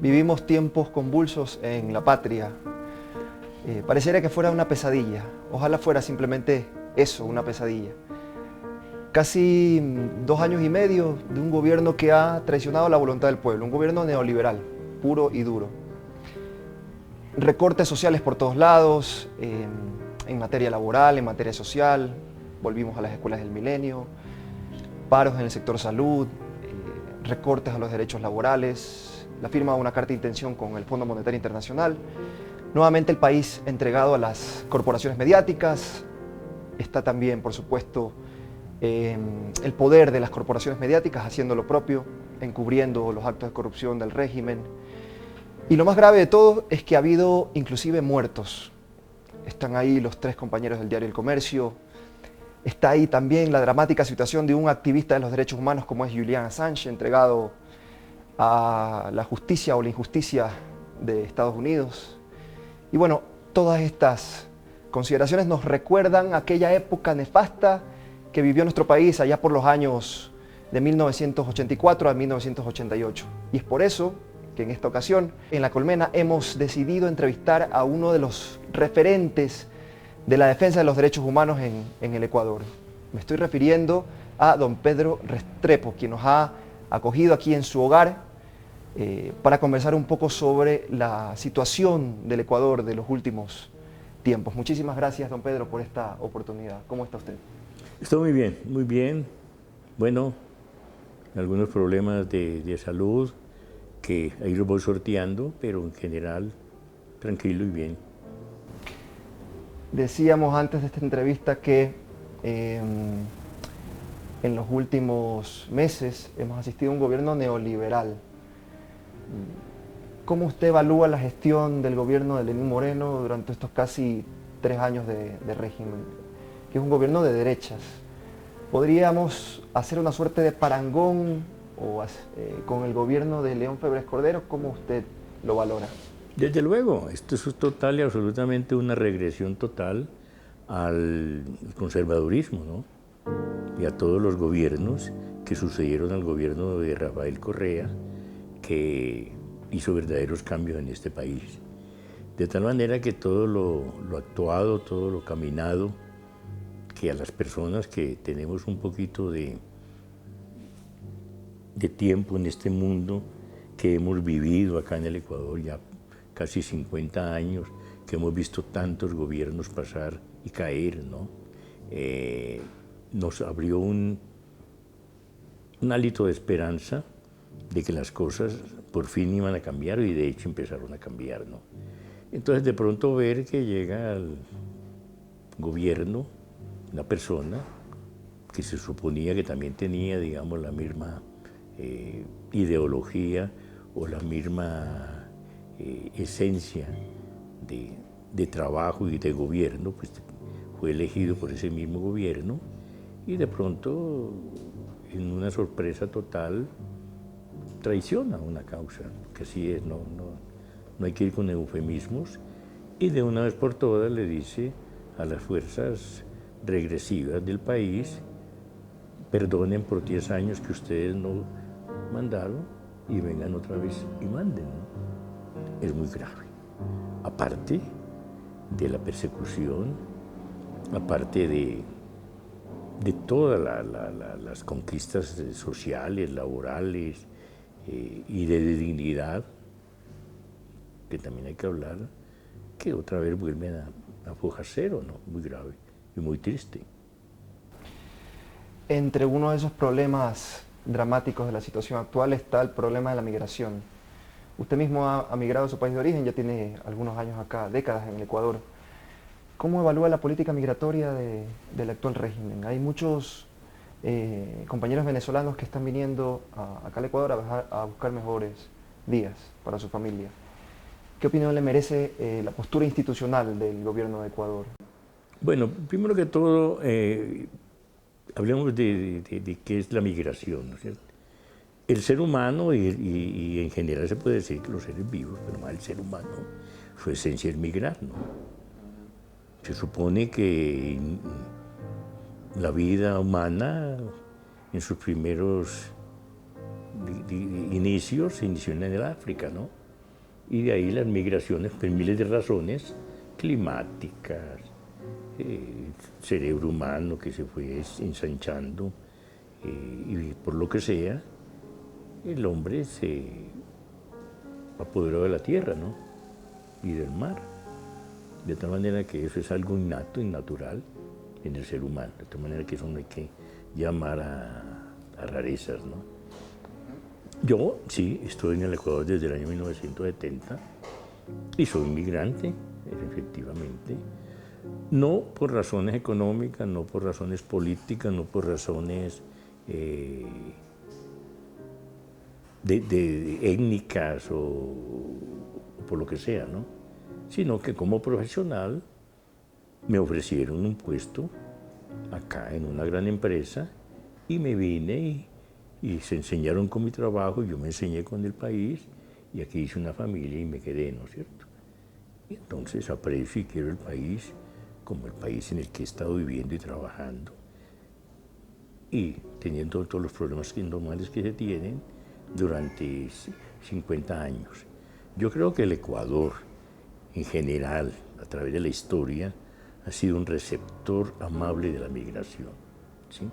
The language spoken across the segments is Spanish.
Vivimos tiempos convulsos en la patria. Pareciera que fuera una pesadilla. Ojalá fuera simplemente eso, una pesadilla. Casi 2 años y medio de un gobierno que ha traicionado la voluntad del pueblo, un gobierno neoliberal, puro y duro. Recortes sociales por todos lados, en materia laboral, en materia social, volvimos a las escuelas del milenio, paros en el sector salud, recortes a los derechos laborales, la firma de una carta de intención con el Fondo Monetario Internacional. Nuevamente el país entregado a las corporaciones mediáticas. Está también, por supuesto, el poder de las corporaciones mediáticas haciendo lo propio, encubriendo los actos de corrupción del régimen. Y lo más grave de todo es que ha habido inclusive muertos. Están ahí los 3 compañeros del diario El Comercio. Está ahí también la dramática situación de un activista de los derechos humanos como es Julian Assange, entregado a la justicia o la injusticia de Estados Unidos. Y bueno, todas estas consideraciones nos recuerdan aquella época nefasta que vivió nuestro país allá por los años de 1984 a 1988. Y es por eso que en esta ocasión, en La Colmena, hemos decidido entrevistar a uno de los referentes de la defensa de los derechos humanos en el Ecuador. Me estoy refiriendo a don Pedro Restrepo, quien nos ha acogido aquí en su hogar para conversar un poco sobre la situación del Ecuador de los últimos tiempos. Muchísimas gracias, don Pedro, por esta oportunidad. ¿Cómo está usted? Estoy muy bien, muy bien. Bueno, algunos problemas de salud que ahí los voy sorteando, pero en general tranquilo y bien. Decíamos antes de esta entrevista que en los últimos meses hemos asistido a un gobierno neoliberal. ¿Cómo usted evalúa la gestión del gobierno de Lenín Moreno durante estos casi 3 años de régimen? Que es un gobierno de derechas. ¿Podríamos hacer una suerte de parangón con el gobierno de León Febres Cordero? ¿Cómo usted lo valora? Desde luego, esto es total y absolutamente una regresión total al conservadurismo, ¿no? Y a todos los gobiernos que sucedieron al gobierno de Rafael Correa, que hizo verdaderos cambios en este país. De tal manera que todo lo actuado, todo lo caminado, que a las personas que tenemos un poquito de tiempo en este mundo, que hemos vivido acá en el Ecuador ya casi 50 años, que hemos visto tantos gobiernos pasar y caer, ¿no? Nos abrió un hálito de esperanza de que las cosas por fin iban a cambiar y de hecho empezaron a cambiar, ¿no? Entonces de pronto ver que llega al gobierno una persona que se suponía que también tenía, digamos, la misma ideología o la misma esencia de trabajo y de gobierno, pues fue elegido por ese mismo gobierno y de pronto, en una sorpresa total, traiciona una causa, que así es, no hay que ir con eufemismos, y de una vez por todas le dice a las fuerzas regresivas del país: perdonen por 10 años que ustedes no mandaron y vengan otra vez y manden, ¿no? Es muy grave. Aparte de la persecución, aparte de todas las conquistas sociales, laborales y de dignidad, que también hay que hablar, que otra vez vuelven a foja cero, ¿no? Muy grave y muy triste. Entre uno de esos problemas dramáticos de la situación actual está el problema de la migración. Usted mismo ha migrado a su país de origen, ya tiene algunos años acá, décadas en el Ecuador. ¿Cómo evalúa la política migratoria del actual régimen? Hay muchos compañeros venezolanos que están viniendo acá al Ecuador a buscar mejores días para su familia. ¿Qué opinión le merece la postura institucional del gobierno de Ecuador? Bueno, primero que todo, hablemos de qué es la migración, ¿no es cierto? El ser humano, y en general se puede decir que los seres vivos, pero más el ser humano, su esencia es migrar, ¿no? Se supone que la vida humana, en sus primeros inicios, se inició en el África, ¿no? Y de ahí las migraciones, por miles de razones, climáticas, cerebro humano que se fue ensanchando, y por lo que sea, el hombre se apoderó de la tierra, ¿no? Y del mar. De tal manera que eso es algo innato y natural en el ser humano. De tal manera que eso no hay que llamar a rarezas, ¿no? Yo, sí, estoy en el Ecuador desde el año 1970 y soy inmigrante, efectivamente. No por razones económicas, no por razones políticas, no por razones étnicas o por lo que sea, ¿no? Sino que como profesional me ofrecieron un puesto acá en una gran empresa y me vine y se enseñaron con mi trabajo, yo me enseñé con el país y aquí hice una familia y me quedé, ¿no es cierto? Y entonces aprecio y quiero el país como el país en el que he estado viviendo y trabajando y teniendo todos los problemas normales que se tienen durante 50 años. Yo creo que el Ecuador, en general, a través de la historia, ha sido un receptor amable de la migración, ¿sí?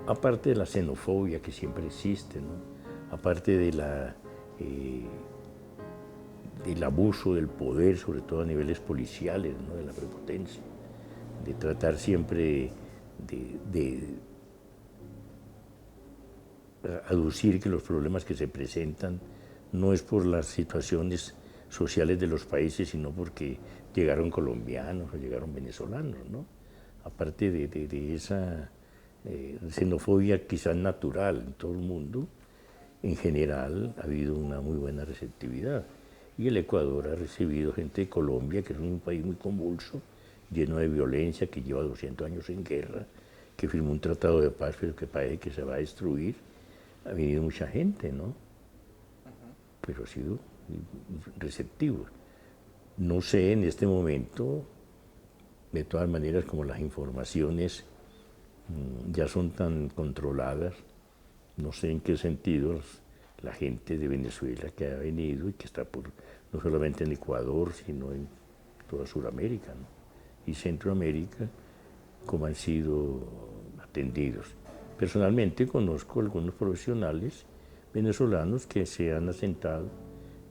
Aparte de la xenofobia que siempre existe, ¿no? Aparte de del abuso del poder, sobre todo a niveles policiales, ¿no? De la prepotencia, de tratar siempre de aducir que los problemas que se presentan no es por las situaciones sociales de los países, sino porque llegaron colombianos o llegaron venezolanos, ¿no? Aparte de esa xenofobia quizás natural en todo el mundo, en general ha habido una muy buena receptividad. Y el Ecuador ha recibido gente de Colombia, que es un país muy convulso, lleno de violencia, que lleva 200 años en guerra, que firmó un tratado de paz, pero que parece que se va a destruir. Ha venido mucha gente, ¿no? Pero ha sido receptivo. No sé en este momento, de todas maneras, como las informaciones ya son tan controladas, no sé en qué sentido la gente de Venezuela que ha venido y que está no solamente en Ecuador, sino en toda Sudamérica, ¿no? Y Centroamérica, cómo han sido atendidos. Personalmente conozco algunos profesionales venezolanos que se han asentado,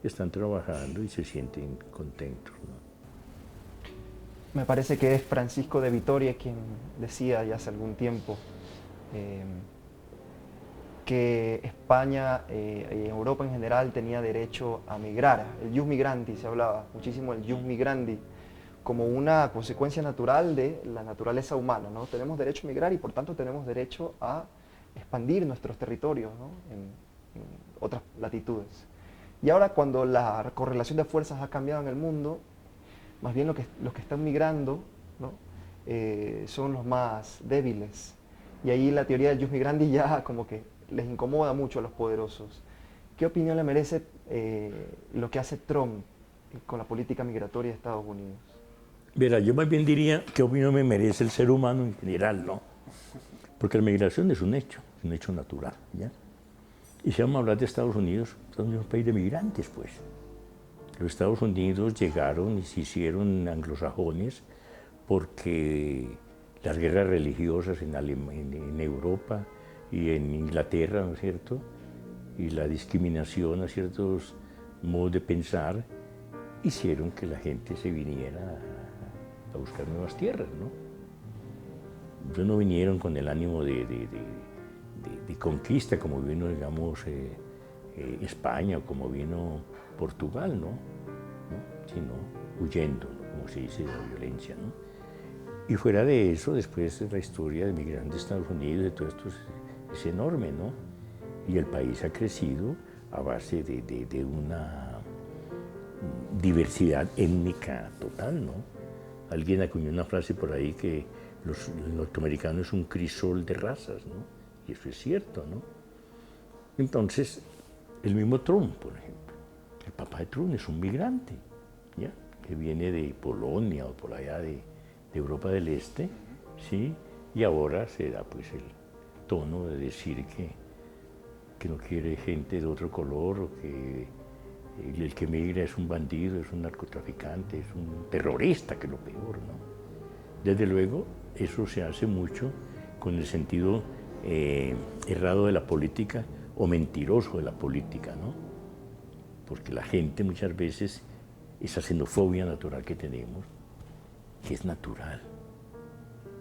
están trabajando y se sienten contentos, ¿no? Me parece que es Francisco de Vitoria quien decía ya hace algún tiempo que España y Europa en general tenía derecho a migrar. El jus migrandi, se hablaba muchísimo del jus migrandi como una consecuencia natural de la naturaleza humana, ¿no? Tenemos derecho a migrar y por tanto tenemos derecho a expandir nuestros territorios, ¿no? en otras latitudes. Y ahora cuando la correlación de fuerzas ha cambiado en el mundo, más bien los que están migrando, ¿no? Son los más débiles. Y ahí la teoría del jus migrandi ya como que les incomoda mucho a los poderosos. ¿Qué opinión le merece lo que hace Trump con la política migratoria de Estados Unidos? Verá, yo más bien diría qué opinión me merece el ser humano en general, ¿no? Porque la migración es un hecho natural, ¿ya? Y si vamos a hablar de Estados Unidos es un país de migrantes, pues. Los Estados Unidos llegaron y se hicieron anglosajones porque las guerras religiosas en Europa y en Inglaterra, ¿no es cierto? Y la discriminación a ciertos modos de pensar hicieron que la gente se viniera a buscar nuevas tierras, ¿no? Ellos no vinieron con el ánimo de conquista como vino, digamos, España o como vino Portugal, ¿no? Sino huyendo, ¿no? Como se dice, de la violencia, ¿no? Y fuera de eso, después la historia de migrantes de Estados Unidos, de todo esto es enorme, ¿no? Y el país ha crecido a base de una diversidad étnica total, ¿no? Alguien acuñó una frase por ahí que el norteamericano es un crisol de razas, ¿no? Y eso es cierto, ¿no? Entonces, el mismo Trump, por ejemplo, el papá de Trump es un migrante, ¿ya? Que viene de Polonia o por allá de Europa del Este, ¿sí? Y ahora se da pues el tono de decir que no quiere gente de otro color o que El que migra es un bandido, es un narcotraficante, es un terrorista, que es lo peor, ¿no? Desde luego, eso se hace mucho con el sentido errado de la política o mentiroso de la política, ¿no? Porque la gente muchas veces, esa xenofobia natural que tenemos, que es natural.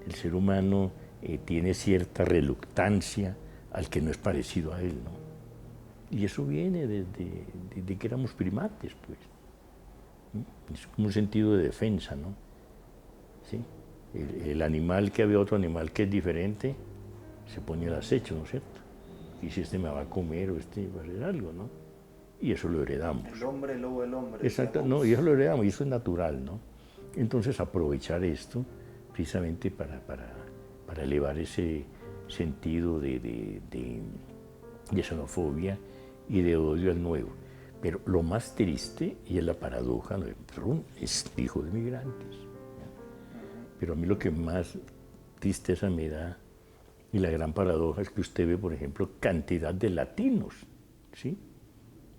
El ser humano tiene cierta reluctancia al que no es parecido a él, ¿no? Y eso viene desde que éramos primates, pues. Es como un sentido de defensa, ¿no? ¿Sí? El animal que ve otro animal que es diferente, se pone al acecho, ¿no es cierto? Y si este me va a comer o este va a hacer algo, ¿no? Y eso lo heredamos. El hombre, el lobo del hombre. Exacto, no, y eso lo heredamos, y eso es natural, ¿no? Entonces aprovechar esto precisamente para elevar ese sentido de xenofobia y de odio al nuevo. Pero lo más triste, y es la paradoja, ¿no?, es hijo de migrantes, ¿ya? Pero a mí lo que más tristeza me da, y la gran paradoja, es que usted ve, por ejemplo, cantidad de latinos, ¿sí?,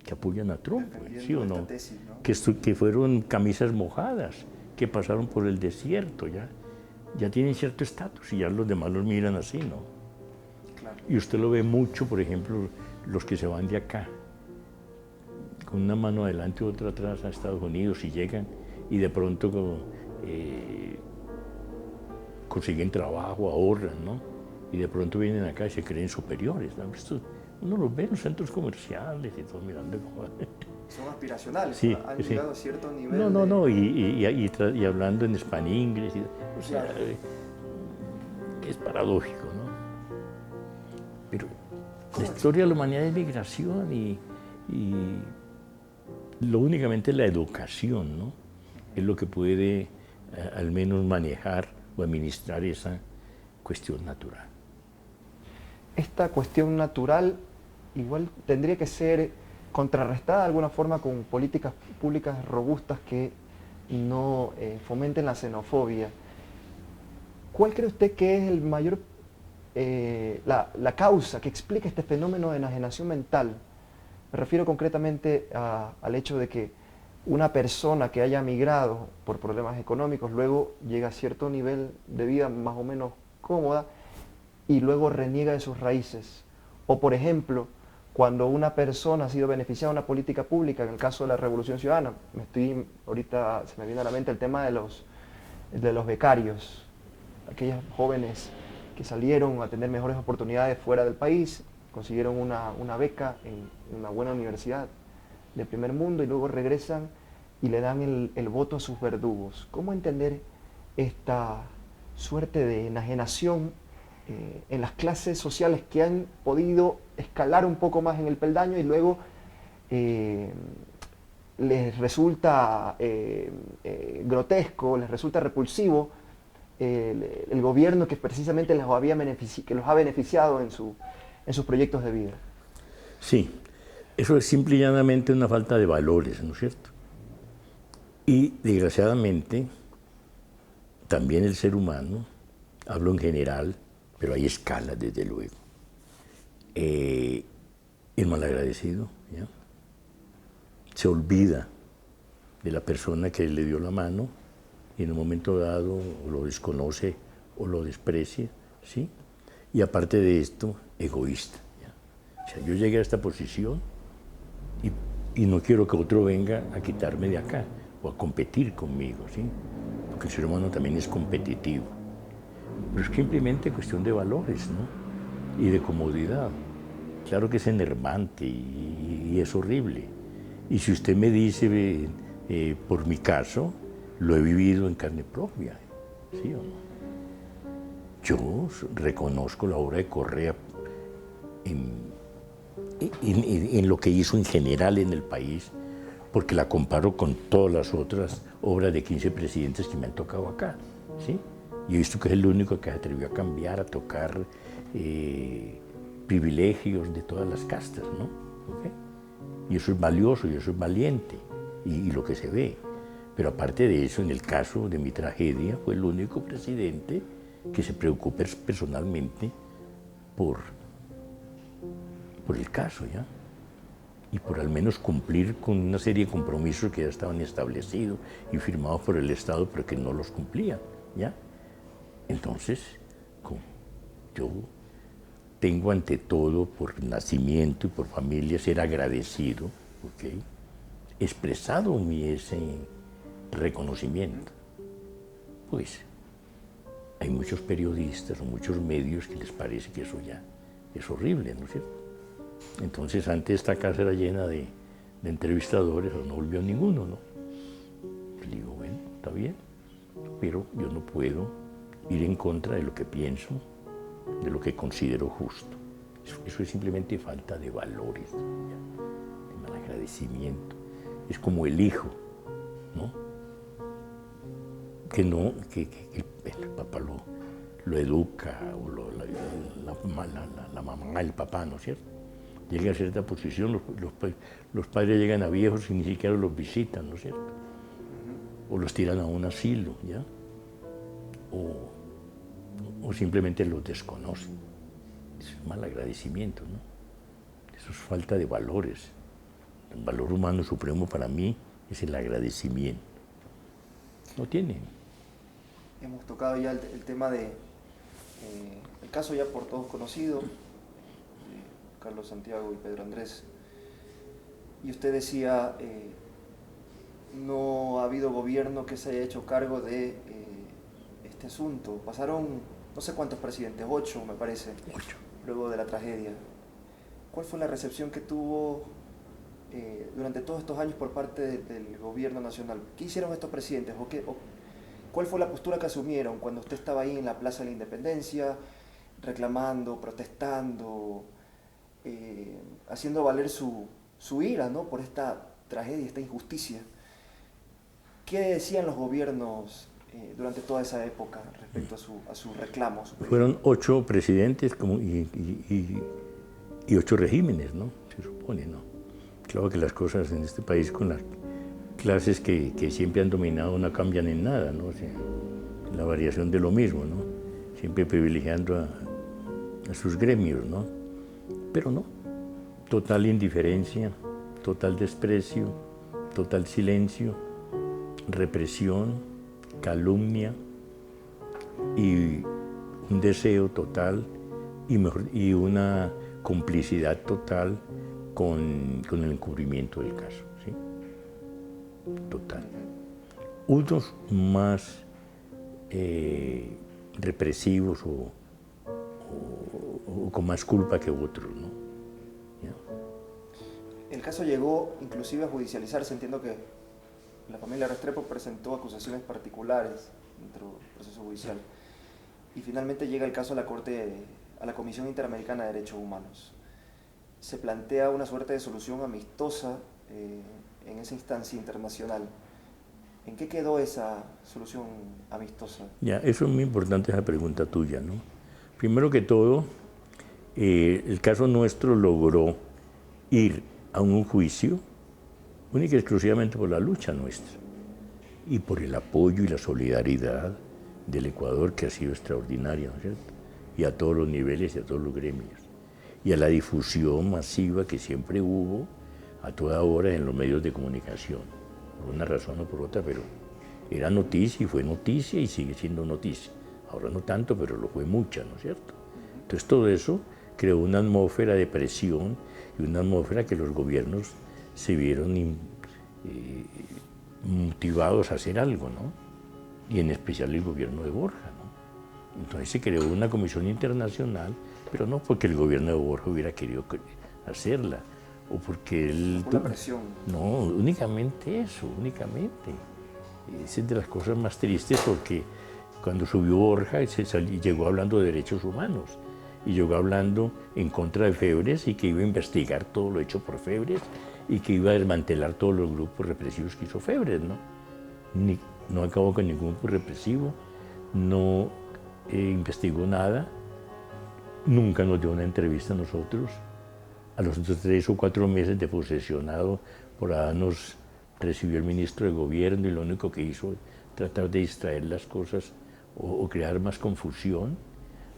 que apoyan a Trump, ¿sí o no? Tesis, ¿no? Que fueron camisas mojadas, que pasaron por el desierto, ya tienen cierto estatus y ya los demás los miran así, ¿no? Claro. Y usted lo ve mucho, por ejemplo, los que se van de acá, con una mano adelante y otra atrás a Estados Unidos y llegan y de pronto consiguen trabajo, ahorran, ¿no? Y de pronto vienen acá y se creen superiores, ¿no? Uno los ve en los centros comerciales y todo mirando como... Son aspiracionales, Sí, han sí. llegado a cierto nivel. No, y hablando en Span English, o sea, Claro. es paradójico, ¿no? Pero la historia de la humanidad es migración y lo únicamente la educación, ¿no?, es lo que puede al menos manejar o administrar esa cuestión natural. Esta cuestión natural igual tendría que ser contrarrestada de alguna forma con políticas públicas robustas que no fomenten la xenofobia. ¿Cuál cree usted que es el mayor, la causa que explica este fenómeno de enajenación mental? Me refiero concretamente al hecho de que una persona que haya migrado por problemas económicos luego llega a cierto nivel de vida más o menos cómoda y luego reniega de sus raíces. O por ejemplo, cuando una persona ha sido beneficiada de una política pública, en el caso de la Revolución Ciudadana, ahorita se me viene a la mente el tema de los becarios, aquellos jóvenes que salieron a tener mejores oportunidades fuera del país, consiguieron una beca en una buena universidad de primer mundo y luego regresan y le dan el voto a sus verdugos. ¿Cómo entender esta suerte de enajenación en las clases sociales que han podido escalar un poco más en el peldaño y luego les resulta grotesco, les resulta repulsivo el gobierno que precisamente los ha beneficiado en sus proyectos de vida? Sí, eso es simple y llanamente una falta de valores, ¿no es cierto? Y desgraciadamente, también el ser humano, hablo en general, pero hay escalas desde luego, el malagradecido, ¿ya?, se olvida de la persona que le dio la mano y en un momento dado o lo desconoce o lo desprecia, ¿sí? Y aparte de esto, egoísta, ¿ya? O sea, yo llegué a esta posición y no quiero que otro venga a quitarme de acá o a competir conmigo, ¿sí? Porque el ser humano también es competitivo. Pero es simplemente cuestión de valores, ¿no?, y de comodidad. Claro que es enervante y es horrible. Y si usted me dice, por mi caso, lo he vivido en carne propia, ¿sí o no? Yo reconozco la obra de Correa en lo que hizo en general en el país, porque la comparo con todas las otras obras de 15 presidentes que me han tocado acá, ¿sí? Y he visto que es el único que se atrevió a cambiar, a tocar privilegios de todas las castas, ¿no? ¿Okay? Y eso es valioso y eso es valiente, y lo que se ve. Pero aparte de eso, en el caso de mi tragedia, fue el único presidente que se preocupó personalmente por el caso, ¿ya? y por al menos cumplir con una serie de compromisos que ya estaban establecidos y firmados por el Estado, pero que no los cumplían, ¿ya? Entonces, yo tengo ante todo, por nacimiento y por familia, ser agradecido, ¿ok? Expresado ese reconocimiento. Pues hay muchos periodistas o muchos medios que les parece que eso ya es horrible, ¿no es cierto? Entonces antes esta casa era llena de entrevistadores, pero no volvió ninguno, ¿no? Pues digo, bueno, está bien, pero yo no puedo ir en contra de lo que pienso, de lo que considero justo. Eso es simplemente falta de valores, ¿ya? De malagradecimiento. Es como el hijo, ¿no? Que el papá lo educa, o la mamá, el papá, ¿no es cierto? Llega a cierta posición, los padres llegan a viejos y ni siquiera los visitan, ¿no es cierto? O los tiran a un asilo, ¿ya? O simplemente los desconocen. Eso es mal agradecimiento, ¿no? Eso es falta de valores. El valor humano supremo para mí es el agradecimiento. No tiene. Hemos tocado ya el tema de el caso ya por todos conocido, Carlos Santiago y Pedro Andrés. Y usted decía, no ha habido gobierno que se haya hecho cargo de este asunto. Pasaron no sé cuántos presidentes, 8 me parece, 8. Luego de la tragedia. ¿Cuál fue la recepción que tuvo durante todos estos años por parte del gobierno nacional? ¿Qué hicieron estos presidentes? ¿Cuál fue la postura que asumieron cuando usted estaba ahí en la Plaza de la Independencia, reclamando, protestando, haciendo valer su ira, ¿no?, por esta tragedia, esta injusticia? ¿Qué decían los gobiernos durante toda esa época respecto a sus reclamos? Fueron 8 presidentes y 8 regímenes, ¿no? Se supone, ¿no? Claro que las cosas en este país con las clases que siempre han dominado no cambian en nada, ¿no? O sea, la variación de lo mismo, ¿no? Siempre privilegiando a sus gremios, ¿no? Pero no, total indiferencia, total desprecio, total silencio, represión, calumnia y un deseo total y una complicidad total con el encubrimiento del caso, ¿sí? Total. Unos más represivos o con más culpa que otros, ¿no? ¿Ya? El caso llegó inclusive a judicializarse. Entiendo que la familia Restrepo presentó acusaciones particulares dentro del proceso judicial y finalmente llega el caso a la a la Comisión Interamericana de Derechos Humanos. Se plantea una suerte de solución amistosa en esa instancia internacional. ¿En qué quedó esa solución amistosa? Ya, eso es muy importante, esa pregunta tuya, ¿no? Primero que todo, el caso nuestro logró ir a un juicio única y exclusivamente por la lucha nuestra y por el apoyo y la solidaridad del Ecuador, que ha sido extraordinaria, ¿no es cierto? Y a todos los niveles y a todos los gremios. Y a la difusión masiva que siempre hubo a toda hora en los medios de comunicación, por una razón o por otra, pero era noticia y fue noticia y sigue siendo noticia. Ahora no tanto, pero lo fue mucha, ¿no es cierto? Entonces todo eso creó una atmósfera de presión y una atmósfera que los gobiernos se vieron motivados a hacer algo, ¿no? Y en especial el gobierno de Borja, ¿no? Entonces se creó una comisión internacional, pero no porque el gobierno de Borja hubiera querido hacerla, o porque él... Por la presión. No, únicamente eso, únicamente. Esa es de las cosas más tristes, porque cuando subió Borja llegó hablando de derechos humanos y llegó hablando en contra de Febres y que iba a investigar todo lo hecho por Febres y que iba a desmantelar todos los grupos represivos que hizo Febres, ¿no? No acabó con ningún grupo represivo, no investigó nada, nunca nos dio una entrevista a nosotros. A los otros 3 o 4 meses de posesionado por allá nos recibió el ministro de Gobierno y lo único que hizo fue tratar de distraer las cosas o crear más confusión,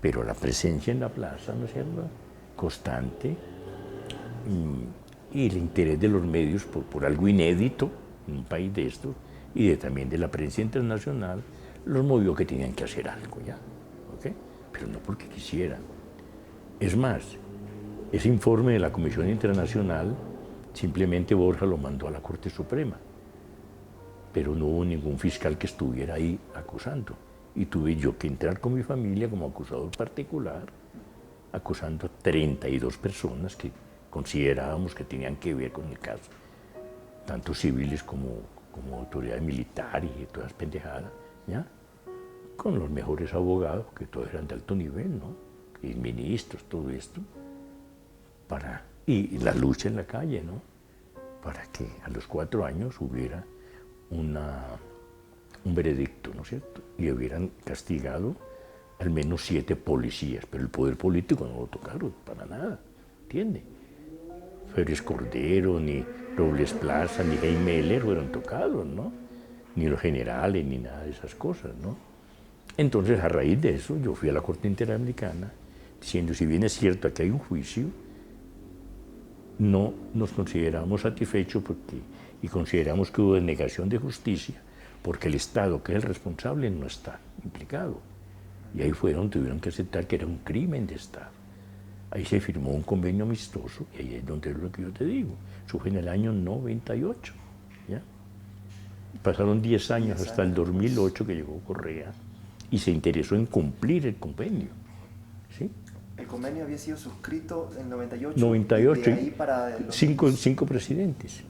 pero la presencia en la plaza, ¿no es cierto?, constante, y el interés de los medios por algo inédito en un país de estos y también de la prensa internacional los movió que tenían que hacer algo ya, ¿ok? Pero no porque quisieran. Es más, ese informe de la Comisión Internacional simplemente Borja lo mandó a la Corte Suprema, pero no hubo ningún fiscal que estuviera ahí acusando. Y tuve yo que entrar con mi familia como acusador particular, acusando a 32 personas que considerábamos que tenían que ver con el caso, tanto civiles como autoridades militares y todas las pendejadas, ¿ya? Con los mejores abogados, que todos eran de alto nivel, ¿no? Y ministros, todo esto, y la lucha en la calle, ¿no? Para que a los 4 años hubiera un veredicto, ¿no es cierto? Y hubieran castigado al menos 7 policías, pero el poder político no lo tocaron para nada, ¿entiende? Férez Cordero, ni Robles Plaza, ni Jaime Heller fueron tocados, ¿no? Ni los generales, ni nada de esas cosas, ¿no? Entonces, a raíz de eso, yo fui a la Corte Interamericana diciendo, si bien es cierto que hay un juicio, no nos consideramos satisfechos y consideramos que hubo denegación de justicia porque el Estado, que es el responsable, no está implicado. Y ahí tuvieron que aceptar que era un crimen de Estado. Ahí se firmó un convenio amistoso, y ahí es donde es lo que yo te digo. Eso fue en el año 98, ¿ya? Pasaron 10 años hasta el 2008 que llegó Correa y se interesó en cumplir el convenio, ¿sí? El convenio había sido suscrito en 98. 98, y de ahí para el 5 presidentes.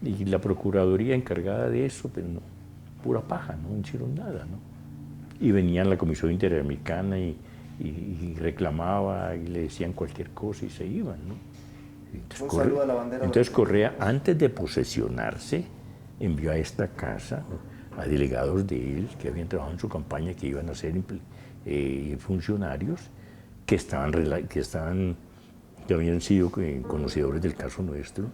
Y la Procuraduría encargada de eso, pero no, pura paja, no hicieron nada, ¿no? Y venían la Comisión Interamericana y reclamaba y le decían cualquier cosa y se iban, ¿no? Entonces Correa, antes de posesionarse, envió a esta casa a delegados de él que habían trabajado en su campaña, que iban a ser funcionarios, que habían sido conocedores del caso nuestro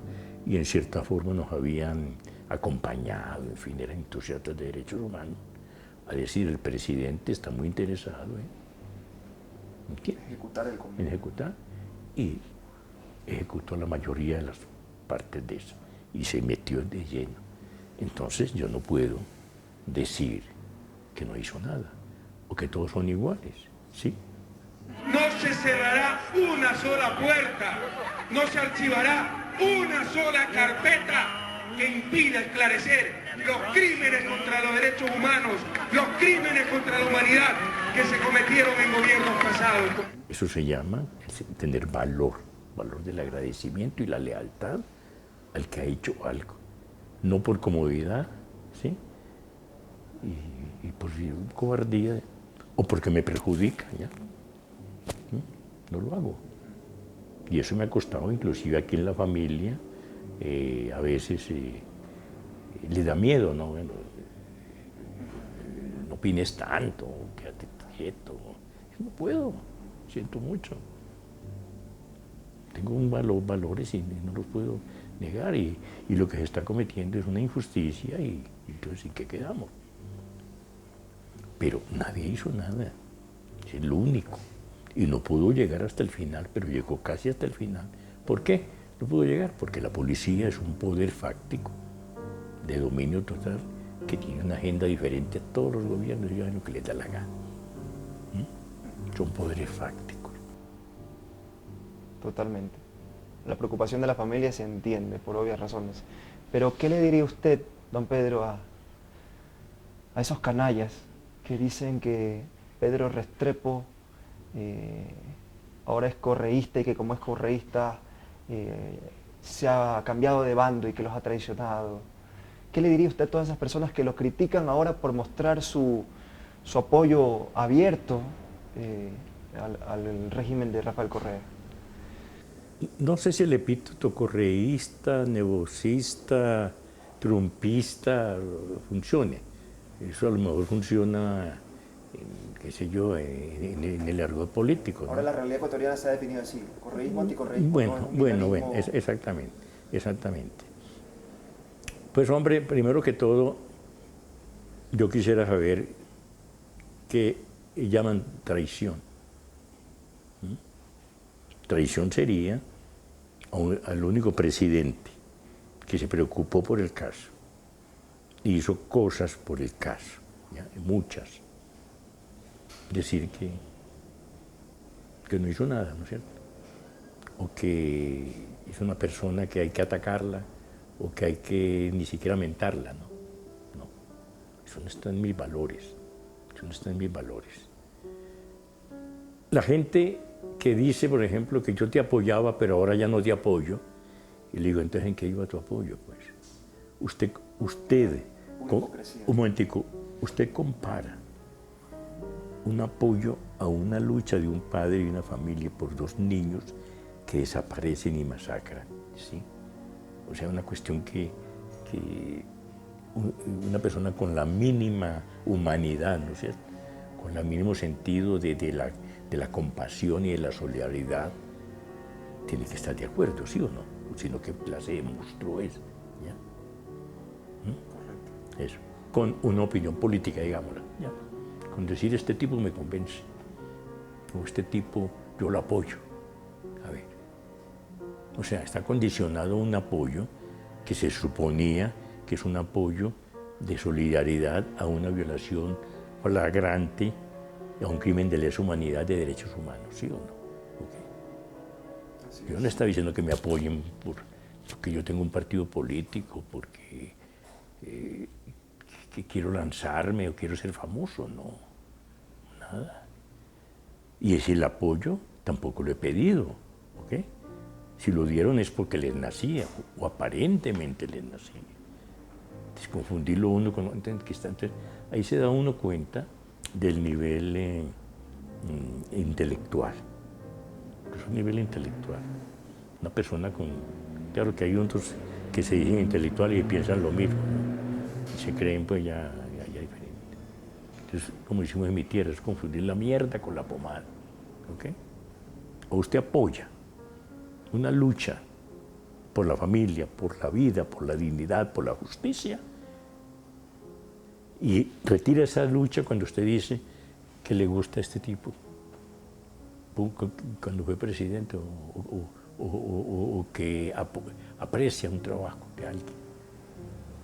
y en cierta forma nos habían acompañado, en fin, eran entusiastas de derechos humanos, a decir, el presidente está muy interesado en ejecutar el convenio. En ejecutar, y ejecutó la mayoría de las partes de eso, y se metió de lleno. Entonces yo no puedo decir que no hizo nada, o que todos son iguales, ¿sí? No se cerrará una sola puerta, no se archivará una sola carpeta que impida esclarecer los crímenes contra los derechos humanos, los crímenes contra la humanidad que se cometieron en gobiernos pasados. Eso se llama tener valor del agradecimiento y la lealtad al que ha hecho algo, no por comodidad, ¿sí? Y por cobardía, o porque me perjudica, ¿ya? No lo hago. Y eso me ha costado, inclusive aquí en la familia, a veces le da miedo, ¿no? Bueno, no opines tanto, quédate quieto. No puedo, siento mucho. Tengo valores y no los puedo negar, y lo que se está cometiendo es una injusticia, y entonces ¿en qué quedamos? Pero nadie hizo nada, es lo único. Y no pudo llegar hasta el final, pero llegó casi hasta el final. ¿Por qué? No pudo llegar porque la policía es un poder fáctico de dominio total que tiene una agenda diferente a todos los gobiernos y hacen lo que les da la gana. Son poderes fácticos. Totalmente. La preocupación de la familia se entiende por obvias razones. Pero ¿qué le diría usted, don Pedro, a esos canallas que dicen que Pedro Restrepo ahora es correísta y que como es correísta se ha cambiado de bando y que los ha traicionado? ¿Qué le diría usted a todas esas personas que lo critican ahora por mostrar su apoyo abierto al régimen de Rafael Correa? No sé si el epíteto correísta, negocista, trumpista funcione. Eso a lo mejor funciona, qué sé yo, en el argot político, ¿no? Ahora la realidad ecuatoriana se ha definido así, correísmo, anticorreísmo. Bueno, exactamente. Pues hombre, primero que todo, yo quisiera saber qué llaman traición. Traición sería al único presidente que se preocupó por el caso, hizo cosas por el caso, ¿ya? Muchas. Decir que no hizo nada, ¿no es cierto? O que es una persona que hay que atacarla, o que hay que ni siquiera mentarla, ¿no? No, eso no está en mis valores, eso no está en mis valores. La gente que dice, por ejemplo, que yo te apoyaba, pero ahora ya no te apoyo, y le digo, entonces, ¿en qué iba tu apoyo? Pues usted un momentico, usted compara un apoyo a una lucha de un padre y una familia por dos niños que desaparecen y masacran, ¿sí? O sea, una cuestión que una persona con la mínima humanidad, ¿no es cierto?, con el mínimo sentido de la compasión y de la solidaridad, tiene que estar de acuerdo, ¿sí o no? Sino qué clase de monstruo es, ¿ya? ¿Mm? Eso, con una opinión política, digámosla, ¿ya? Con decir, este tipo me convence, o este tipo yo lo apoyo. A ver, o sea, está condicionado a un apoyo que se suponía que es un apoyo de solidaridad a una violación flagrante, a un crimen de lesa humanidad de derechos humanos, ¿sí o no? Okay. Yo no estaba diciendo que me apoyen porque yo tengo un partido político, porque que quiero lanzarme o quiero ser famoso, no, nada. Y ese el apoyo tampoco lo he pedido, ¿ok? Si lo dieron es porque les nacía, o aparentemente les nacía. Entonces, confundirlo uno con entonces, ahí se da uno cuenta del nivel intelectual. Es un nivel intelectual. Una persona con... Claro que hay otros que se dicen intelectuales y piensan lo mismo, ¿no? Y se creen pues ya diferente. Entonces, como decimos en mi tierra, es confundir la mierda con la pomada, ¿ok? O usted apoya una lucha por la familia, por la vida, por la dignidad, por la justicia, y retira esa lucha cuando usted dice que le gusta a este tipo, cuando fue presidente, o que aprecia un trabajo de alguien.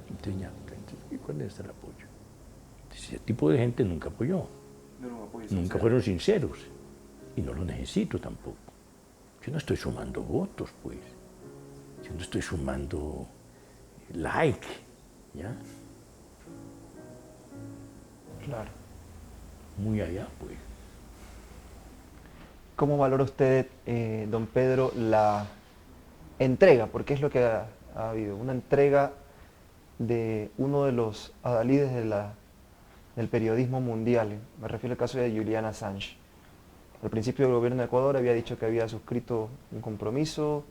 Entonces, ya, ¿y cuál es el apoyo? Ese tipo de gente nunca apoyó, nunca fueron sinceros, y no lo necesito tampoco. Yo no estoy sumando votos, pues. Yo no estoy sumando like, ¿ya? Claro. Muy allá, pues. ¿Cómo valora usted, don Pedro, la entrega? Porque es lo que ha habido, una entrega de uno de los adalides del periodismo mundial. Me refiero al caso de Julian Assange. Al principio el gobierno de Ecuador había dicho que había suscrito un compromiso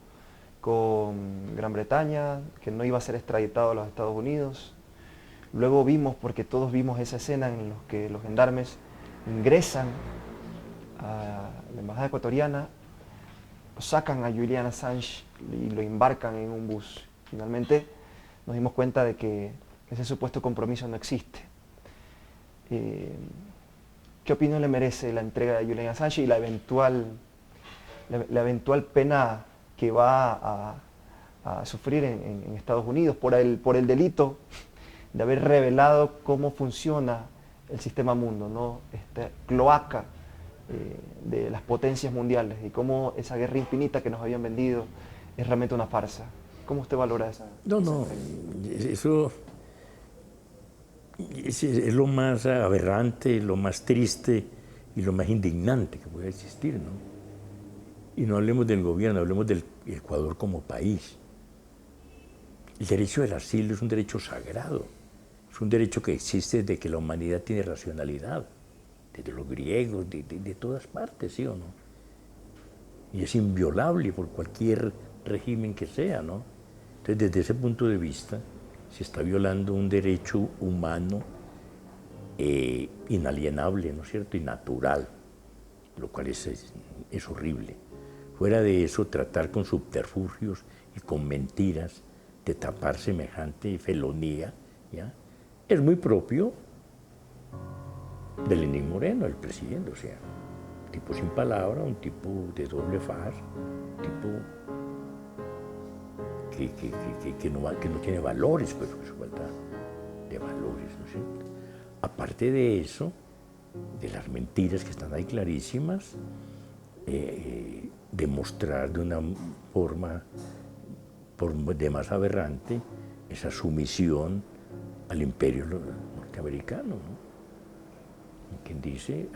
con Gran Bretaña, que no iba a ser extraditado a los Estados Unidos. Luego vimos, porque todos vimos esa escena en la que los gendarmes ingresan a la embajada ecuatoriana, sacan a Julian Assange y lo embarcan en un bus. Finalmente nos dimos cuenta de que ese supuesto compromiso no existe. ¿Qué opinión le merece la entrega de Julian Assange y la eventual pena que va a sufrir en Estados Unidos por el delito de haber revelado cómo funciona el sistema mundo, ¿no? Esta cloaca de las potencias mundiales y cómo esa guerra infinita que nos habían vendido es realmente una farsa? ¿Cómo usted valora esa? No, eso es lo más aberrante, lo más triste y lo más indignante que puede existir, ¿no? Y no hablemos del gobierno, hablemos del Ecuador como país. El derecho del asilo es un derecho sagrado, es un derecho que existe desde que la humanidad tiene racionalidad, desde los griegos, de todas partes, ¿sí o no? Y es inviolable por cualquier régimen que sea, ¿no? Entonces, desde ese punto de vista, se está violando un derecho humano inalienable, ¿no es cierto?, y natural, lo cual es horrible. Fuera de eso, tratar con subterfugios y con mentiras de tapar semejante felonía, ¿ya?, es muy propio de Lenín Moreno, el presidente, o sea, un tipo sin palabra, un tipo de doble faz, un tipo que no tiene valores, pues es falta de valores, ¿no es cierto? Aparte de eso, de las mentiras que están ahí clarísimas, demostrar de una forma por demás aberrante esa sumisión al imperio norteamericano, ¿no? Quien dice,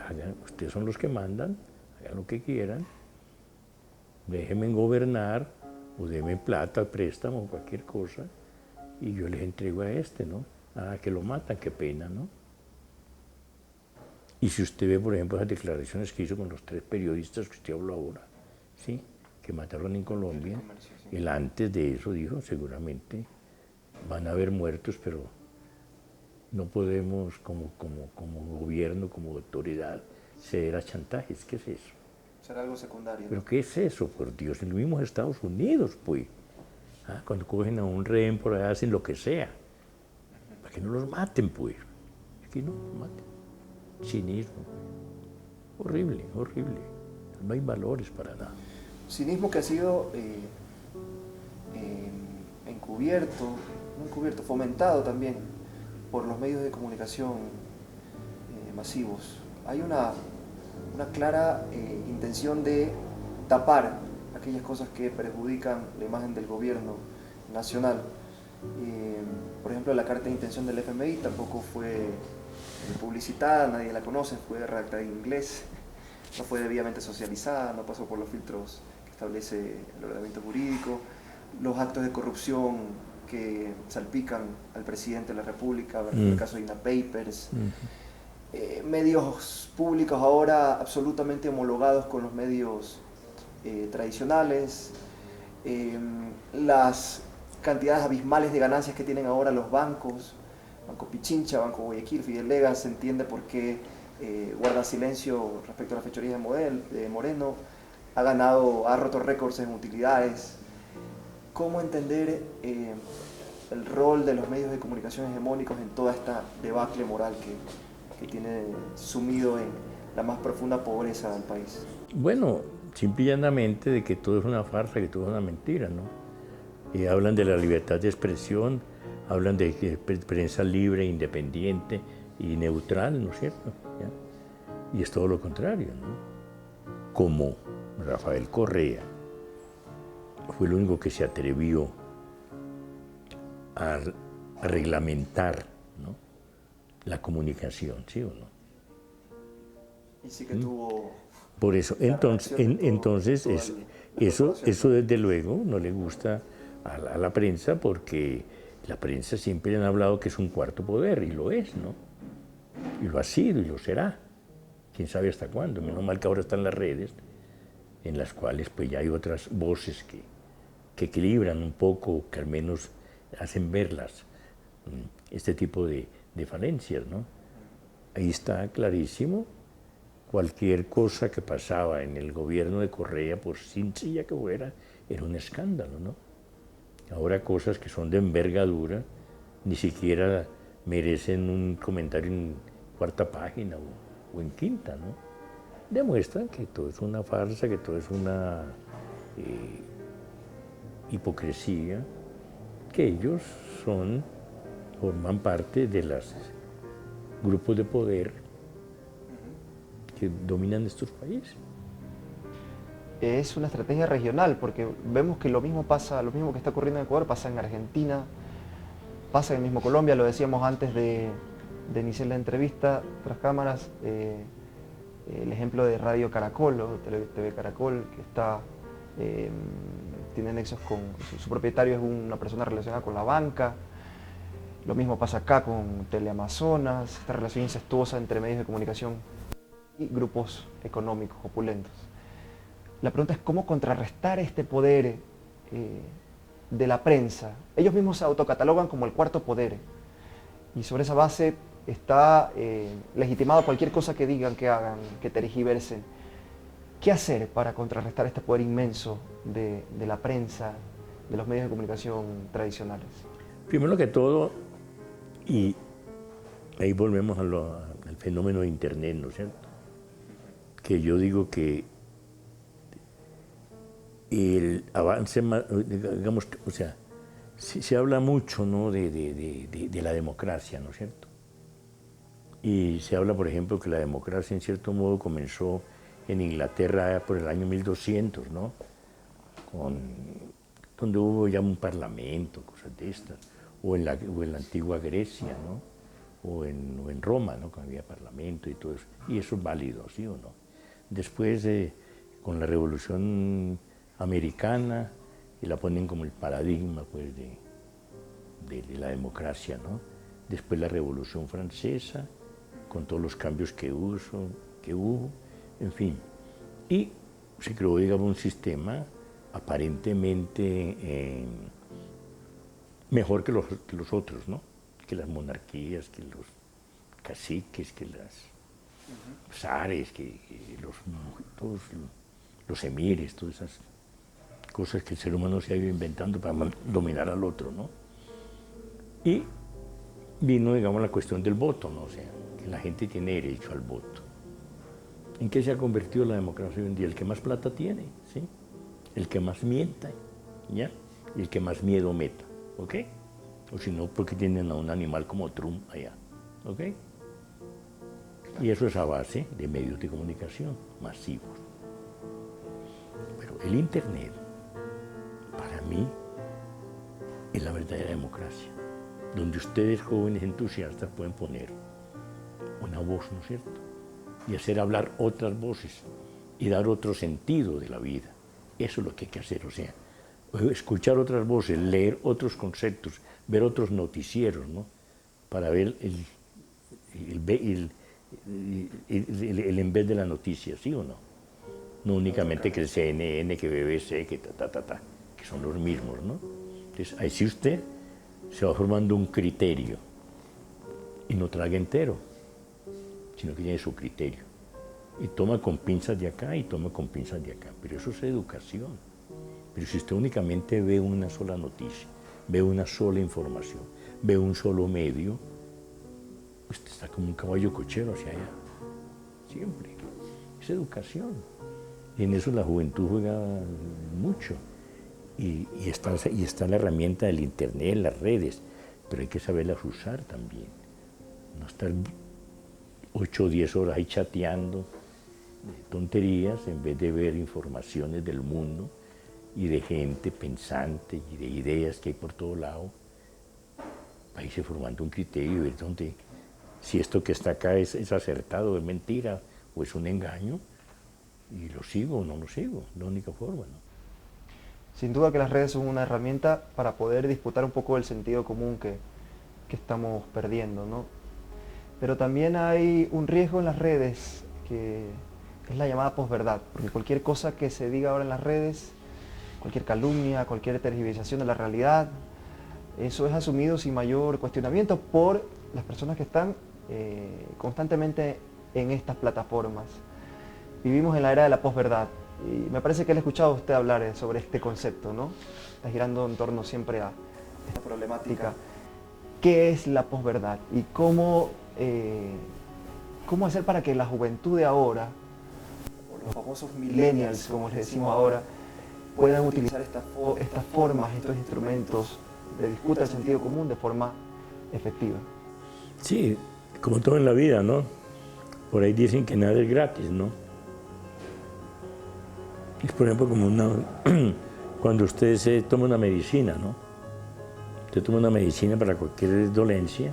ustedes son los que mandan, hagan lo que quieran, déjenme gobernar, o denme plata, préstamo, o cualquier cosa, y yo les entrego a este, ¿no? Que lo matan, qué pena, ¿no? Y si usted ve, por ejemplo, esas declaraciones que hizo con los 3 periodistas que usted habló ahora, ¿sí?, que mataron en Colombia, él antes de eso dijo, seguramente van a haber muertos, pero no podemos como gobierno, como autoridad, ceder a chantajes. ¿Qué es eso? Será algo secundario. ¿Pero qué es eso, por Dios? En los mismos Estados Unidos, pues. Cuando cogen a un rehén por allá hacen lo que sea. Para que no los maten, pues. Aquí no los maten. Cinismo. Horrible, horrible. No hay valores para nada. Cinismo que ha sido fomentado también por los medios de comunicación masivos. Hay una clara intención de tapar aquellas cosas que perjudican la imagen del gobierno nacional. Por ejemplo, la carta de intención del FMI tampoco fue publicitada, nadie la conoce, fue redactada en inglés, no fue debidamente socializada, no pasó por los filtros que establece el ordenamiento jurídico. Los actos de corrupción que salpican al presidente de la República, el caso de INA Papers, medios públicos ahora absolutamente homologados con los medios tradicionales, las cantidades abismales de ganancias que tienen ahora los bancos, Banco Pichincha, Banco Guayaquil, Fidel Lega, se entiende por qué guarda silencio respecto a la fechoría de Moreno, ha roto récords en utilidades. ¿Cómo entender el rol de los medios de comunicación hegemónicos en toda esta debacle moral que tiene sumido en la más profunda pobreza del país? Bueno, simple y llanamente de que todo es una farsa, que todo es una mentira, ¿no? Hablan de la libertad de expresión, hablan de prensa libre, independiente y neutral, ¿no es cierto? ¿Ya? Y es todo lo contrario, ¿no? Como Rafael Correa fue el único que se atrevió a reglamentar, ¿no?, la comunicación, ¿sí o no? Y sí que tuvo... Por eso, entonces eso desde luego no le gusta a la prensa, porque la prensa siempre han hablado que es un cuarto poder, y lo es, ¿no? Y lo ha sido y lo será. Quién sabe hasta cuándo. Menos mal que ahora están las redes, en las cuales pues ya hay otras voces que equilibran un poco, que al menos hacen verlas, este tipo de falencias, ¿no? Ahí está clarísimo. Cualquier cosa que pasaba en el gobierno de Correa, por sencilla que fuera, era un escándalo, ¿no? Ahora cosas que son de envergadura ni siquiera merecen un comentario en 4ª página o en 5ª, ¿no? Demuestran que todo es una farsa, que todo es una hipocresía, que ellos forman parte de los grupos de poder que dominan estos países. Es una estrategia regional, porque vemos que lo mismo que está ocurriendo en Ecuador pasa en Argentina, pasa en el mismo Colombia. Lo decíamos antes de iniciar la entrevista tras cámaras, el ejemplo de Radio Caracol o TV Caracol, que tiene nexos con su propietario, es una persona relacionada con la banca. Lo mismo pasa acá con Teleamazonas, esta relación incestuosa entre medios de comunicación y grupos económicos opulentos. La pregunta es cómo contrarrestar este poder de la prensa. Ellos mismos se autocatalogan como el cuarto poder, y sobre esa base está legitimado cualquier cosa que digan, que hagan, que tergiversen. ¿Qué hacer para contrarrestar este poder inmenso de la prensa, de los medios de comunicación tradicionales? Primero que todo, y ahí volvemos al fenómeno de Internet, ¿no es cierto? Que yo digo que el avance, digamos, o sea, Sí, se habla mucho, ¿no?, de la democracia, ¿no es cierto? Y se habla, por ejemplo, que la democracia en cierto modo comenzó en Inglaterra por el año 1200, ¿no? Donde hubo ya un parlamento, cosas de estas, o en la antigua Grecia, ¿no? O en Roma, ¿no?, que había parlamento y todo eso. Y eso es válido, ¿sí o no? Después, con la Revolución Americana, y la ponen como el paradigma, pues, de la democracia, ¿no? Después la Revolución Francesa, con todos los cambios que hubo, en fin. Y se creó, digamos, un sistema aparentemente mejor que los otros, ¿no? Que las monarquías, que los caciques, que las zares, que todos los emires, todas esas cosas que el ser humano se ha ido inventando para dominar al otro, ¿no? Y vino, digamos, la cuestión del voto, ¿no? O sea, que la gente tiene derecho al voto. ¿En qué se ha convertido la democracia hoy en día? El que más plata tiene, ¿sí? El que más mienta, ¿ya? Y el que más miedo meta, ¿ok? O si no, porque tienen a un animal como Trump allá, ¿ok? Y eso es a base de medios de comunicación masivos. Pero el Internet, para mí, es la verdadera democracia, donde ustedes, jóvenes entusiastas, pueden poner una voz, ¿no es cierto?, y hacer hablar otras voces y dar otro sentido de la vida. Eso es lo que hay que hacer, o sea, escuchar otras voces, leer otros conceptos, ver otros noticieros, ¿no?, para ver el en vez de la noticia, ¿sí o no? No únicamente que el CNN, que BBC, que que son los mismos, ¿no? Entonces, ahí sí usted se va formando un criterio y no traga entero, sino que tiene su criterio. Y toma con pinzas de acá y toma con pinzas de acá. Pero eso es educación. Pero si usted únicamente ve una sola noticia, ve una sola información, ve un solo medio, usted está como un caballo cochero hacia allá. Siempre. Es educación. Y en eso la juventud juega mucho. Y está la herramienta del Internet, las redes, pero hay que saberlas usar también. No estar 8 o 10 horas ahí chateando tonterías en vez de ver informaciones del mundo y de gente pensante y de ideas que hay por todo lado, para irse formando un criterio y ver dónde, si esto que está acá es acertado, es mentira o es un engaño, y lo sigo o no lo sigo, la única forma, ¿no? Sin duda que las redes son una herramienta para poder disputar un poco el sentido común que estamos perdiendo, ¿no? Pero también hay un riesgo en las redes, que es la llamada posverdad, porque cualquier cosa que se diga ahora en las redes, cualquier calumnia, cualquier tergiversación de la realidad, eso es asumido sin mayor cuestionamiento por las personas que están constantemente en estas plataformas. Vivimos en la era de la posverdad y me parece que le he escuchado a usted hablar sobre este concepto, ¿no? Está girando en torno siempre a esta problemática. ¿Qué es la posverdad y cómo hacer para que la juventud de ahora, o los famosos millennials, como les decimos ahora, puedan utilizar estas formas, estos instrumentos de disputa del sentido común de forma efectiva? Sí, como todo en la vida, ¿no? Por ahí dicen que nada es gratis, ¿no? Es, por ejemplo, como cuando usted se toma una medicina, ¿no? Usted toma una medicina para cualquier dolencia,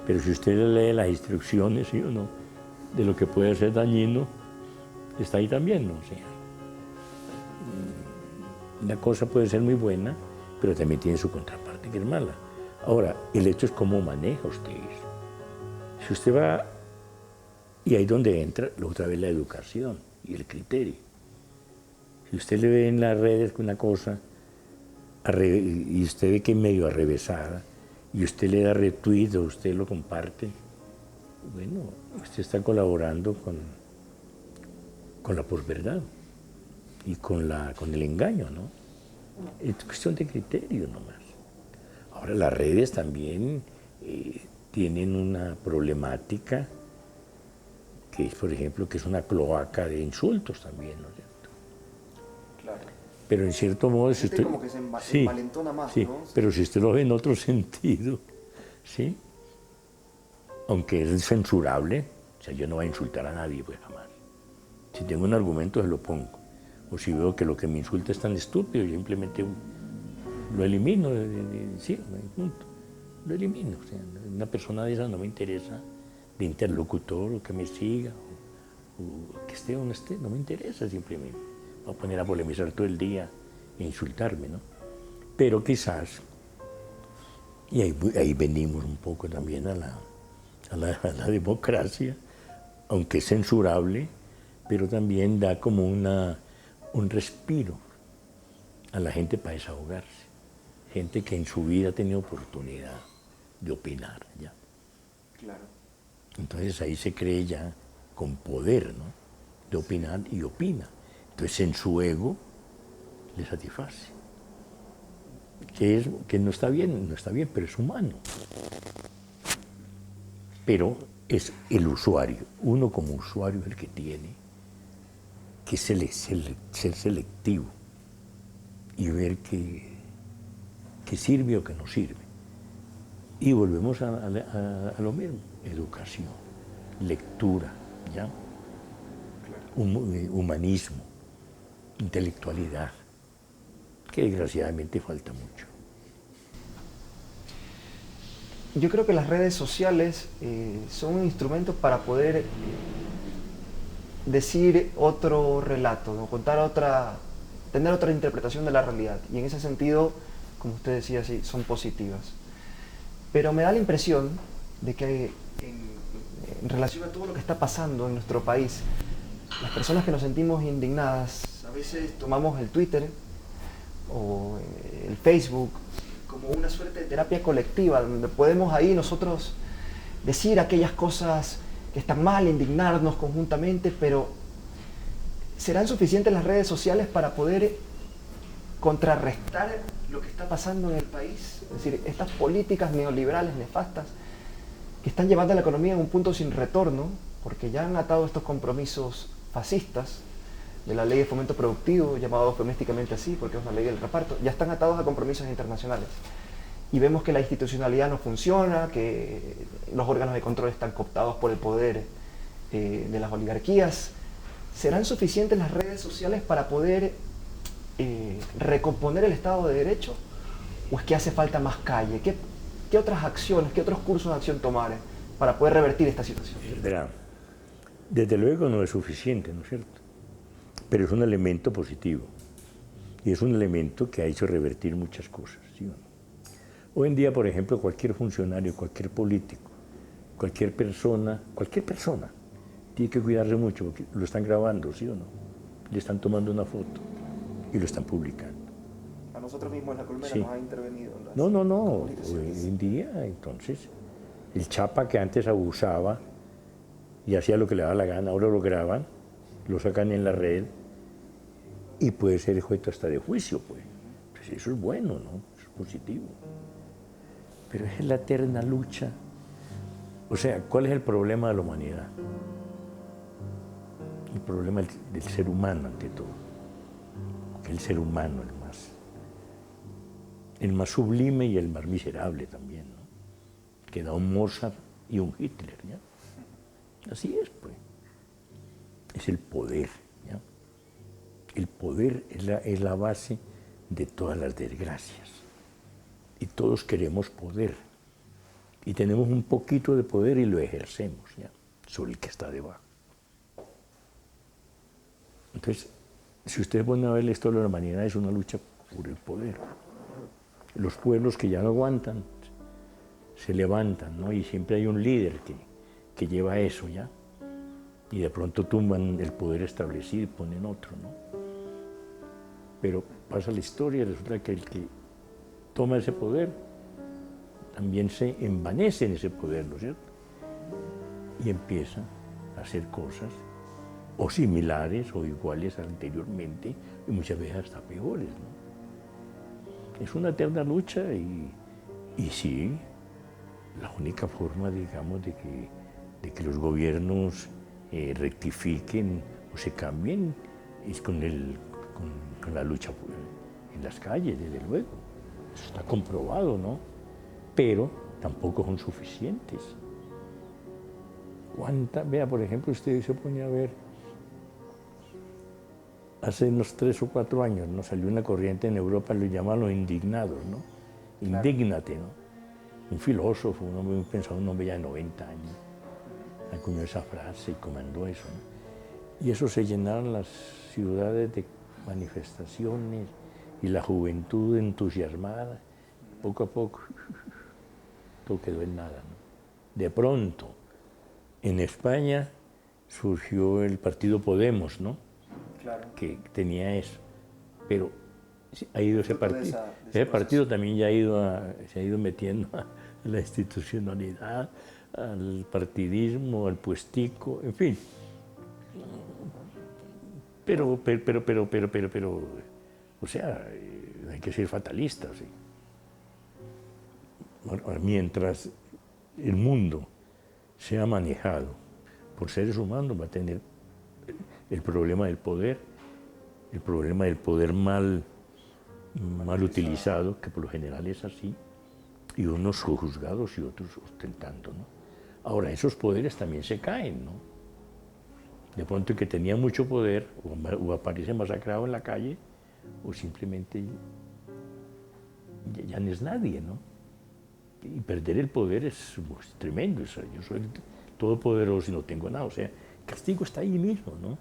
pero si usted lee las instrucciones, ¿sí o no?, de lo que puede ser dañino, está ahí también, ¿no? O sea, una cosa puede ser muy buena, pero también tiene su contraparte que es mala. Ahora, el hecho es cómo maneja usted eso. Si usted va, y ahí es donde entra otra vez la educación y el criterio. Si usted le ve en las redes una cosa y usted ve que es medio arrevesada, y usted le da retweet o usted lo comparte, bueno, usted está colaborando con la posverdad y con el engaño, ¿no? Es cuestión de criterio nomás. Ahora, las redes también tienen una problemática que es, por ejemplo, que es una cloaca de insultos también, ¿no es cierto? Claro. Pero en cierto modo, si usted, como que se sí, envalentona más, sí, ¿no? pero si usted lo ve en otro sentido, ¿sí? Aunque es censurable, o sea, yo no voy a insultar a nadie, pues jamás. Si tengo un argumento, se lo pongo. O si veo que lo que me insulta es tan estúpido, yo simplemente lo elimino, sí, punto. Lo elimino. O sea, una persona de esas no me interesa, de interlocutor, o que me siga, o que esté o no esté, no me interesa simplemente. Voy a poner a polemizar todo el día e insultarme, ¿no? Pero quizás, y ahí venimos un poco también a la democracia, aunque es censurable, pero también da como un respiro a la gente para desahogarse. Gente que en su vida ha tenido oportunidad de opinar, ¿ya? Claro. Entonces ahí se cree ya con poder, ¿no? De opinar y opina. Entonces en su ego le satisface. Que no está bien, pero es humano. Pero es el usuario, uno como usuario es el que tiene que ser selectivo y ver qué sirve o qué no sirve. Y volvemos a lo mismo, educación, lectura, ¿ya? Humanismo, intelectualidad, que desgraciadamente falta mucho. Yo creo que las redes sociales son un instrumento para poder decir otro relato, ¿no? Tener otra interpretación de la realidad. Y en ese sentido, como usted decía, sí, son positivas. Pero me da la impresión de que en relación a todo lo que está pasando en nuestro país, las personas que nos sentimos indignadas, a veces tomamos el Twitter o el Facebook como una suerte de terapia colectiva, donde podemos ahí nosotros decir aquellas cosas que están mal, indignarnos conjuntamente, pero ¿serán suficientes las redes sociales para poder contrarrestar lo que está pasando en el país? Es decir, estas políticas neoliberales nefastas que están llevando a la economía en un punto sin retorno, porque ya han atado estos compromisos fascistas de la ley de fomento productivo, llamado eufemísticamente así, porque es una ley del reparto, ya están atados a compromisos internacionales. Y vemos que la institucionalidad no funciona, que los órganos de control están cooptados por el poder de las oligarquías. ¿Serán suficientes las redes sociales para poder recomponer el Estado de Derecho? ¿O es que hace falta más calle? ¿Qué otras acciones, qué otros cursos de acción tomar para poder revertir esta situación? Desde luego no es suficiente, ¿no es cierto? Pero es un elemento positivo. Y es un elemento que ha hecho revertir muchas cosas, ¿sí o no? Hoy en día, por ejemplo, cualquier funcionario, cualquier político, cualquier persona, tiene que cuidarse mucho porque lo están grabando, ¿sí o no? Le están tomando una foto y lo están publicando. A nosotros mismos en La Colmena Sí. nos ha intervenido. No. Hoy en día, entonces, el chapa que antes abusaba y hacía lo que le daba la gana, ahora lo graban, lo sacan en la red y puede ser objeto hasta de juicio, pues. Pues eso es bueno, ¿no? Es positivo. Pero es la eterna lucha. O sea, ¿cuál es el problema de la humanidad? El problema del ser humano ante todo. Que el ser humano el más sublime y el más miserable también, ¿no? Que da un Mozart y un Hitler, ¿ya? Así es, pues. Es el poder, ¿ya? El poder es la base de todas las desgracias. Y todos queremos poder. Y tenemos un poquito de poder y lo ejercemos, ¿ya? Sobre el que está debajo. Entonces, si ustedes van a ver la historia de la humanidad, es una lucha por el poder. Los pueblos que ya no aguantan se levantan, ¿no? Y siempre hay un líder que lleva eso, ¿ya? Y de pronto tumban el poder establecido y ponen otro, ¿no? Pero pasa la historia y resulta que el que toma ese poder también se envanece en ese poder, ¿no es cierto? Y empieza a hacer cosas o similares o iguales anteriormente y muchas veces hasta peores, ¿no? Es una eterna lucha y sí, la única forma, digamos, de que los gobiernos rectifiquen o se cambien es con con la lucha en las calles, desde luego. Eso está comprobado, ¿no? Pero tampoco son suficientes. Vea, por ejemplo, usted se pone a ver, hace unos 3 o 4 años nos salió una corriente en Europa, lo llaman los indignados, ¿no? Indígnate, ¿no? Un filósofo, un hombre muy pensado, un hombre ya de 90 años, acuñó esa frase y comandó eso, ¿no? Y eso se llenaron las ciudades de manifestaciones y la juventud entusiasmada, poco a poco, todo quedó en nada, ¿no? De pronto, en España surgió el partido Podemos, ¿no? Claro. Que tenía eso, pero ha ido ese partido. De Ese partido también ya se ha ido metiendo a la institucionalidad, al partidismo, al puestico, en fin. Pero, o sea, hay que ser fatalistas, ¿sí? Ahora, mientras el mundo sea manejado por seres humanos, va a tener el problema del poder mal utilizado, que por lo general es así, y unos juzgados y otros ostentando, ¿no? Ahora, esos poderes también se caen, ¿no? De pronto el que tenía mucho poder o aparece masacrado en la calle o simplemente ya no es nadie, ¿no? Y perder el poder es tremendo. O sea, yo soy todopoderoso y no tengo nada. O sea, el castigo está ahí mismo, ¿no?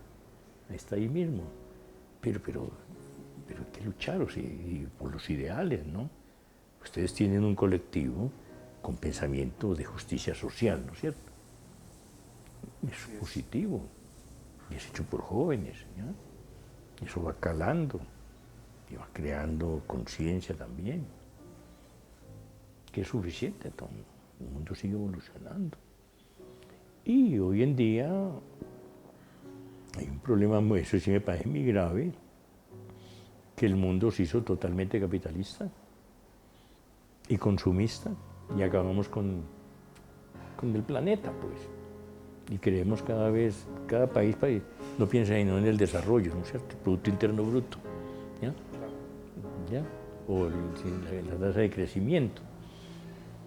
Está ahí mismo. Pero hay que luchar, o sea, y por los ideales, ¿no? Ustedes tienen un colectivo con pensamiento de justicia social, ¿no es cierto? Es positivo. Y es hecho por jóvenes, ¿ya? Eso va calando y va creando conciencia también, que es suficiente. Todo el mundo sigue evolucionando. Y hoy en día hay un problema, eso sí me parece muy grave, que el mundo se hizo totalmente capitalista y consumista, y acabamos con el planeta, pues. Y creemos cada país no piensa en el desarrollo, ¿no es cierto? El Producto Interno Bruto, ¿ya? ¿Ya? O la tasa de crecimiento.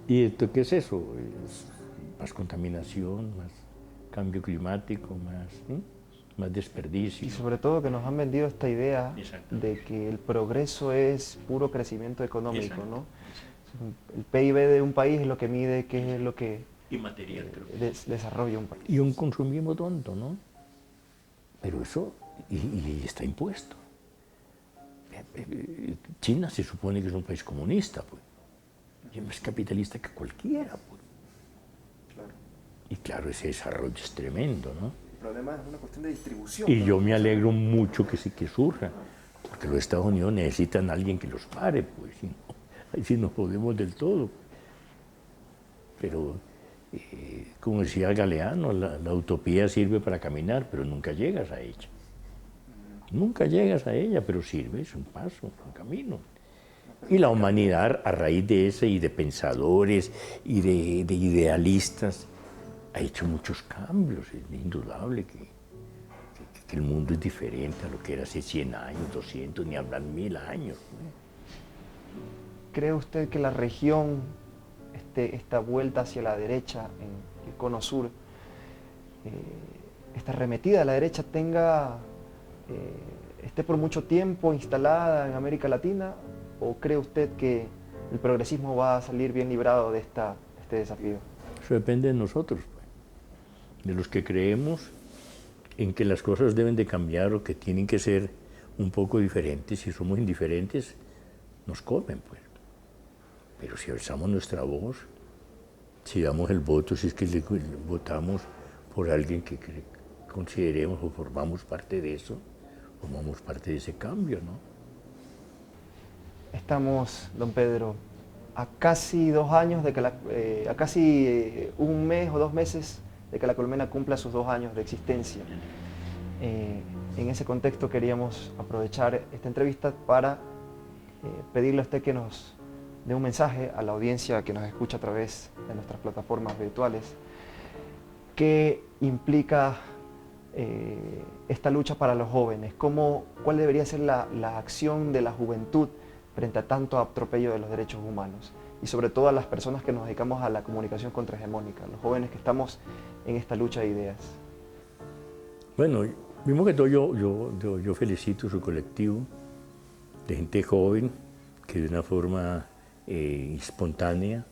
¿Y esto qué es eso? Es más contaminación, más cambio climático, más desperdicio. Y sobre todo que nos han vendido esta idea de que el progreso es puro crecimiento económico, ¿no? El PIB de un país es lo que mide qué es lo que Inmaterial, desarrolla un país. Y un consumismo tonto, ¿no? Pero eso, y está impuesto. China se supone que es un país comunista, pues. Y es más capitalista que cualquiera, pues. Claro. Y claro, ese desarrollo es tremendo, ¿no? El problema es una cuestión de distribución. Y ¿no? yo me alegro mucho que surja, porque los Estados Unidos necesitan a alguien que los pare, pues, ahí sí no podemos del todo. Pero, como decía Galeano, la utopía sirve para caminar, pero nunca llegas a ella. Nunca llegas a ella, pero sirve, es un paso, un camino. Y la humanidad, a raíz de ese, y de pensadores, y de idealistas, ha hecho muchos cambios. Es indudable que el mundo es diferente a lo que era hace 100 años, 200, ni hablar 1000 años, ¿no? ¿Cree usted que la región, esta vuelta hacia la derecha en el cono sur, esta arremetida a la derecha esté por mucho tiempo instalada en América Latina? ¿O cree usted que el progresismo va a salir bien librado de este desafío? Eso depende de nosotros, pues, de los que creemos en que las cosas deben de cambiar o que tienen que ser un poco diferentes. Si somos indiferentes, nos comen, pues. Pero si alzamos nuestra voz, si damos el voto, si es que votamos por alguien que consideremos o formamos parte de eso, formamos parte de ese cambio, ¿no? Estamos, don Pedro, a casi 2 años de que a casi 1 mes o 2 meses de que la Colmena cumpla sus 2 años de existencia. En ese contexto queríamos aprovechar esta entrevista para pedirle a usted que nos dé un mensaje a la audiencia que nos escucha a través de nuestras plataformas virtuales. ¿Qué implica esta lucha para los jóvenes? ¿Cuál debería ser la acción de la juventud frente a tanto atropello de los derechos humanos? Y sobre todo a las personas que nos dedicamos a la comunicación contrahegemónica, los jóvenes que estamos en esta lucha de ideas. Bueno, mismo que todo yo felicito su colectivo de gente joven que de una forma espontánea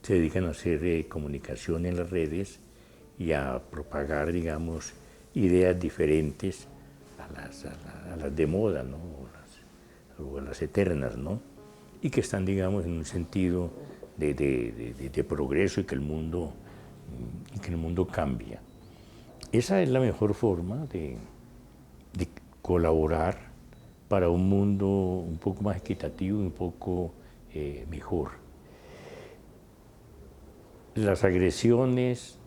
se dedican a hacer comunicación en las redes y a propagar, digamos, ideas diferentes a las de moda, ¿no? o a las eternas, ¿no? Y que están, digamos, en un sentido de progreso y que el mundo cambia. Esa es la mejor forma de colaborar para un mundo un poco más equitativo y un poco mejor. Las agresiones,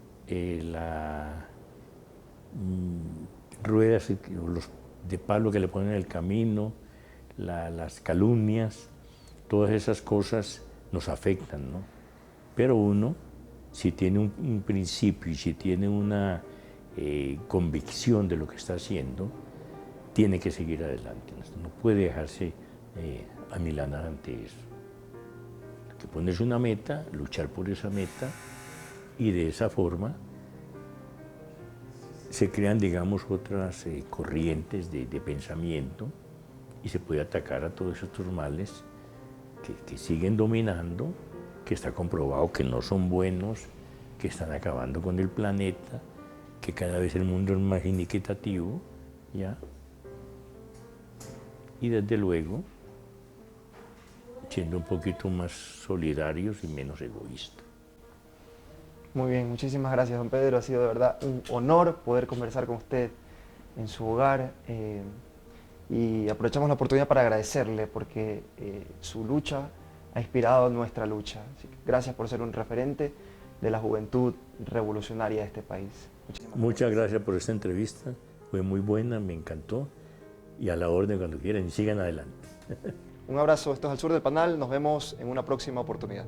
ruedas los de palo que le ponen en el camino, las calumnias, todas esas cosas nos afectan, ¿no? Pero uno, si tiene un principio y si tiene una convicción de lo que está haciendo, tiene que seguir adelante, no puede dejarse amilanar ante eso. Hay que ponerse una meta, luchar por esa meta y de esa forma se crean, digamos, otras corrientes de pensamiento y se puede atacar a todos estos males que siguen dominando, que está comprobado que no son buenos, que están acabando con el planeta, que cada vez el mundo es más inequitativo, ¿ya? Y desde luego, siendo un poquito más solidarios y menos egoístas. Muy bien, muchísimas gracias, don Pedro. Ha sido de verdad un honor poder conversar con usted en su hogar y aprovechamos la oportunidad para agradecerle porque su lucha ha inspirado nuestra lucha. Así que gracias por ser un referente de la juventud revolucionaria de este país. Muchas gracias por esta entrevista, fue muy buena, me encantó y a la orden cuando quieran y sigan adelante. Un abrazo, esto es Al Sur del Panal, nos vemos en una próxima oportunidad.